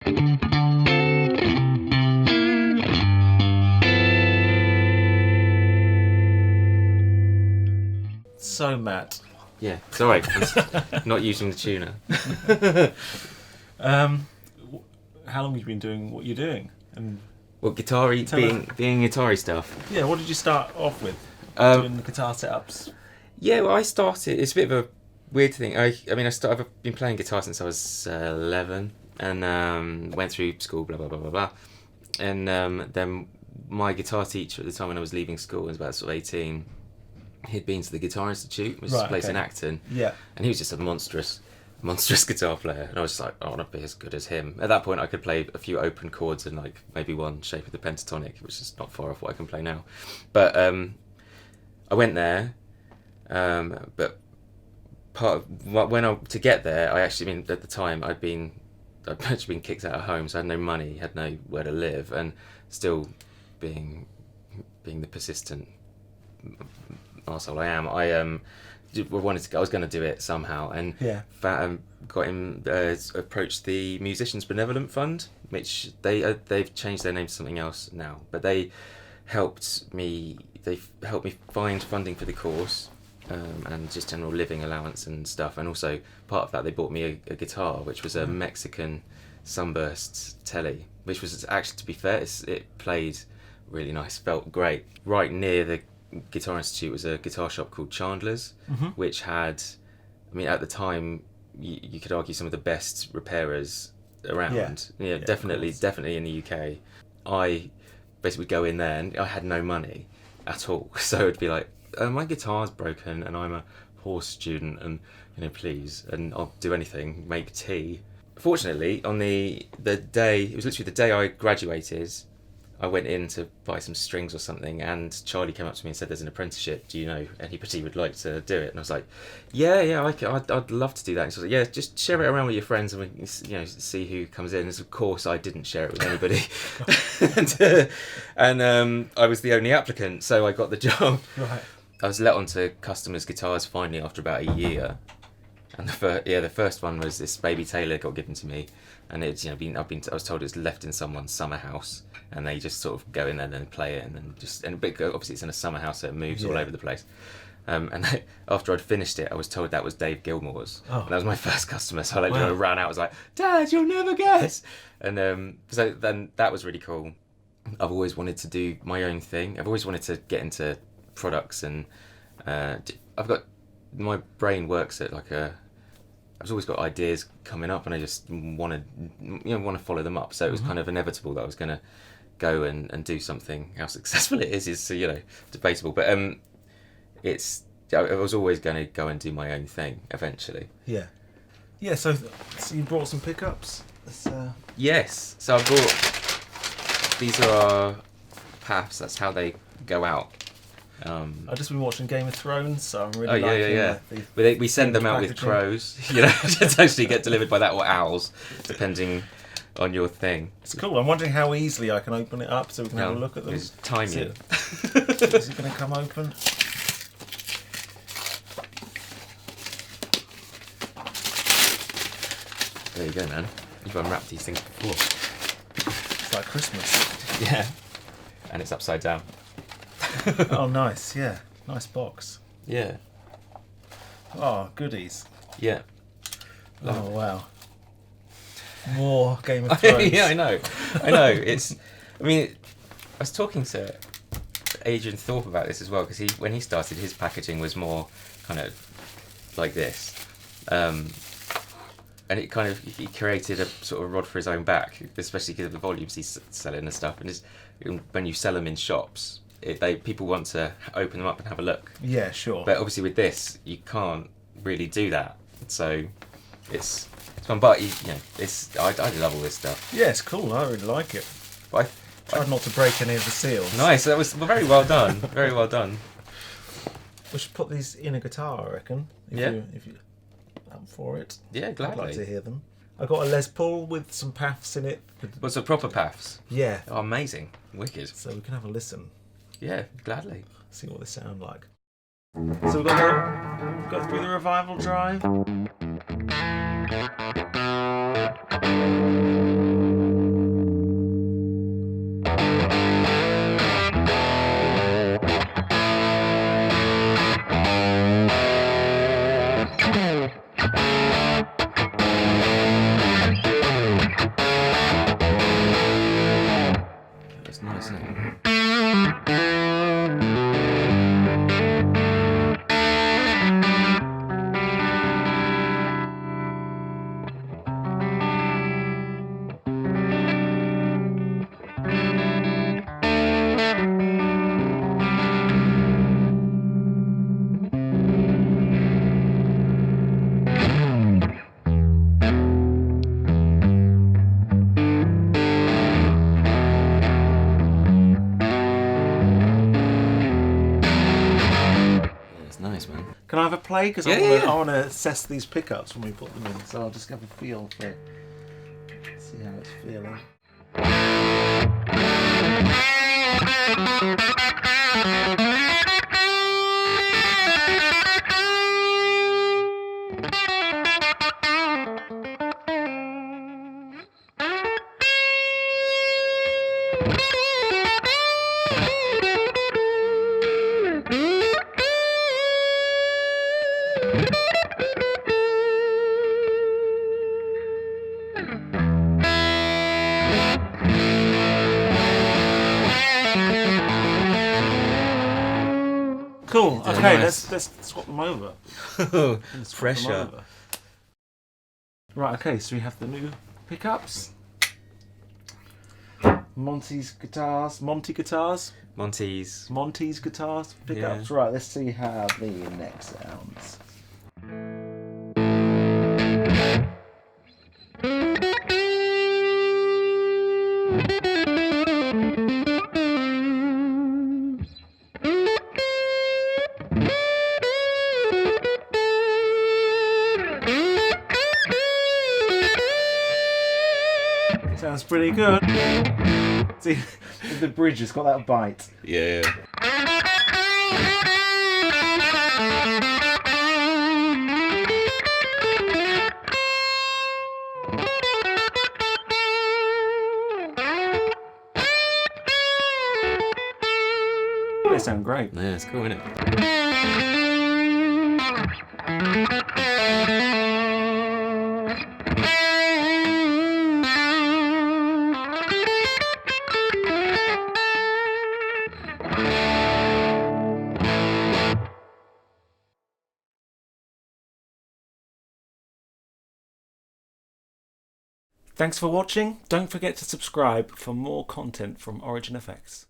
So, Matt. Yeah, sorry, I'm not using the tuner. How long have you been doing what you're doing? And Well, being guitar-y stuff. yeah, what did you start off with? Doing the guitar setups? Yeah, well, I started. It's a bit of a weird thing. I've been playing guitar since I was 11, and went through school, blah blah blah blah blah, and then my guitar teacher at the time when I was leaving school was about sort of 18. He'd been to the Guitar Institute, which is a place in Acton, Yeah. and he was just a monstrous guitar player, and I was just like, I want to be as good as him. At that point, I could play a few open chords and like maybe one shape of the pentatonic, which is not far off what I can play now. But I went there, but to get there, I actually, at the time, I'd actually been kicked out of home, so I had no money, had nowhere to live, and still being the persistent arsehole I am, I was going to do it somehow, and approached the Musicians Benevolent Fund, which they've changed their name to something else now, but they helped me find funding for the course, and just general living allowance and stuff, and also part of that they bought me a guitar, which was a Mexican Sunburst Telly, which was actually, to be fair, it played really nice, felt great. Right near the Guitar Institute was a guitar shop called Chandler's, which had, at the time, you could argue some of the best repairers around. Yeah, definitely in the UK. I basically would go in there and I had no money at all, so it'd be like, my guitar's broken and I'm a poor student, and please, and I'll do anything, make tea. Fortunately, on the day, it was literally the day I graduated, I went in to buy some strings or something, and Charlie came up to me and said, "There's an apprenticeship. Do you know anybody would like to do it?" And I was like, "Yeah, I'd love to do that." And so I was like, "Yeah, just share it around with your friends, and we can, see who comes in." And of course, I didn't share it with anybody, and I was the only applicant, so I got the job. Right. I was let onto customers' guitars finally after about a year, and the first one was this Baby Taylor got given to me, and it's I was told it's left in someone's summer house. And they just sort of go in there and then play it, and then obviously it's in a summer house, so it moves all over the place. And after I'd finished it, I was told that was Dave Gilmour's. And that was my first customer, so I ran out. I was like, "Dad, you'll never guess!" And so then that was really cool. I've always wanted to do my own thing. I've always wanted to get into products, and my brain works at I've always got ideas coming up, and I just want to follow them up. So it was kind of inevitable that I was going to go and do something. How successful it is debatable, but I was always going to go and do my own thing eventually. Yeah. So you brought some pickups. Yes. So I bought, these are our PAFs. That's how they go out. I've just been watching Game of Thrones, so I'm really liking But we send them out with crows, to actually get delivered by that, or owls, depending on your thing. It's cool. I'm wondering how easily I can open it up so we can have a look at them. It's tiny. Is it going to come open? There you go, man. You've unwrapped these things before. It's like Christmas. Yeah. And it's upside down. Oh, nice. Yeah. Nice box. Yeah. Oh, goodies. Yeah. Oh, wow. More Game of Thrones. Yeah, I know. I was talking to Adrian Thorpe about this as well, because when he started, his packaging was more kind of like this. And it kind of, he created a sort of rod for his own back, especially because of the volumes he's selling and stuff. And when you sell them in shops, people want to open them up and have a look. Yeah, sure. But obviously with this, you can't really do that. So it's fun. But I love all this stuff. Yeah, it's cool. I really like it. But I tried not to break any of the seals. Nice. That was very well done. Very well done. We should put these in a guitar, I reckon. If you up for it. Yeah, gladly. I'd like to hear them. I got a Les Paul with some PAFs in it. What's the proper PAFs? Yeah. Oh, amazing. Wicked. So we can have a listen. Yeah, gladly. See what they sound like. So we've got to go through the Revival Drive. isn't it? Nice, man. Can I have a play? Because Yeah, I want to assess these pickups when we put them in. So I'll just have a feel for it. See how it's feeling. Cool. Okay, nice. let's swap them over. Pressure. Right. Okay. So we have the new pickups. Monty's guitars. Monty guitars. MONTY'S. Monty's guitars. Pickups. Right. Let's see how the neck sounds. Sounds pretty good. See, the bridge has got that bite. Yeah. They sound great. Yeah, it's cool, isn't it? Thanks for watching. Don't forget to subscribe for more content from Origin Effects.